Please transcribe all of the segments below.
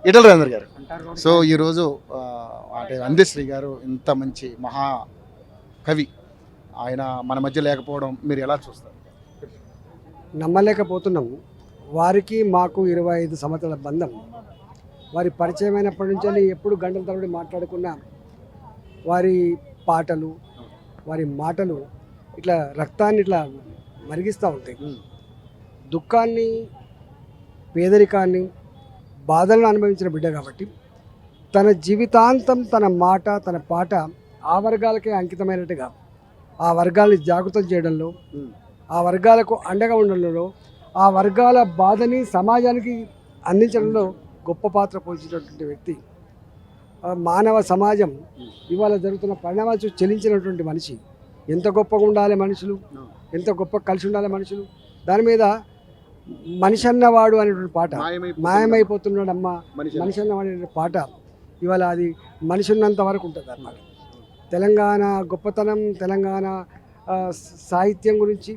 ఈటెల రాజేందర్ గారు. సో ఈరోజు అంటే అందశ్రీ గారు ఇంత మంచి మహా కవి ఆయన మన మధ్య లేకపోవడం మీరు ఎలా చూస్తారు? నమ్మలేకపోతున్నాము. వారికి మాకు 25 సంవత్సరాల బంధం. వారి పరిచయం అయినప్పటి నుంచి ఎప్పుడు గంటల తరబడి మాట్లాడుకున్న వారి పాటలు, వారి మాటలు ఇట్లా రక్తాన్ని ఇట్లా మరిగిస్తూ ఉంటాయి. దుఃఖాన్ని, పేదరికాన్ని, బాధలను అనుభవించిన బిడ్డ కాబట్టి తన జీవితాంతం తన మాట, తన పాట ఆ వర్గాలకే అంకితమైనట్టుగా ఆ వర్గాల్ని జాగృతం చేయడంలో, ఆ వర్గాలకు అండగా ఉండడంలో, ఆ వర్గాల బాధని సమాజానికి అందించడంలో గొప్ప పాత్ర పోషించినటువంటి వ్యక్తి. మానవ సమాజం ఇవాళ జరుగుతున్న పరిణామాలు చూసి చెలించినటువంటి మనిషి. ఎంత గొప్పగా ఉండాలి మనుషులు, ఎంత గొప్ప కలిసి ఉండాలి మనుషులు. దాని మీద మనిషి అన్నవాడు అనేటువంటి పాట, మాయమైపోతున్నాడమ్మా మనిషి అన్నవాడు అనే పాట ఇవాళ అది మనిషి ఉన్నంత వరకు ఉంటుంది అన్నమాట. తెలంగాణ గొప్పతనం, తెలంగాణ సాహిత్యం గురించి,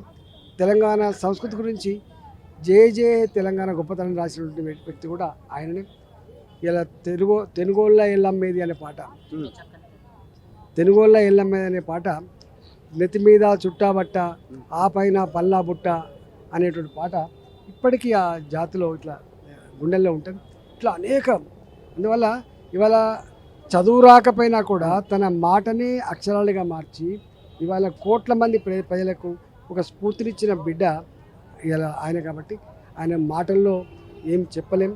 తెలంగాణ సంస్కృతి గురించి జే తెలంగాణ గొప్పతనం రాసినటువంటి వ్యక్తి కూడా ఆయననే. ఇలా తెనుగోళ్ళ ఎల్లమ్మేది అనే పాట, తెనుగోళ్ళ ఎల్లమ్మేది అనే పాట, నెత్తి మీద చుట్టాబట్ట ఆ పైన పల్లా బుట్ట అనేటువంటి పాట ఇప్పటికీ ఆ జాతిలో ఇట్లా గుండెల్లో ఉంటుంది. ఇట్లా అనేకం. అందువల్ల ఇవాళ చదువు రాకపోయినా కూడా తన మాటని అక్షరాలుగా మార్చి ఇవాళ కోట్ల మంది ప్రజలకు ఒక స్ఫూర్తినిచ్చిన బిడ్డ ఇలా ఆయన. కాబట్టి ఆయన మాటల్లో ఏం చెప్పలేం,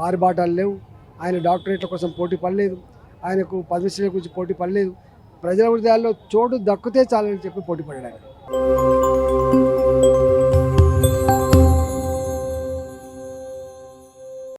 ఆరుబాటాలు లేవు. ఆయన డాక్టరేట్ల కోసం పోటీ పడలేదు, ఆయనకు పద్మశ్రీ గురించి పోటీ పడలేదు. ప్రజల హృదయాల్లో చోటు దక్కితే చాలని చెప్పి పోటీ పడ్డాడు.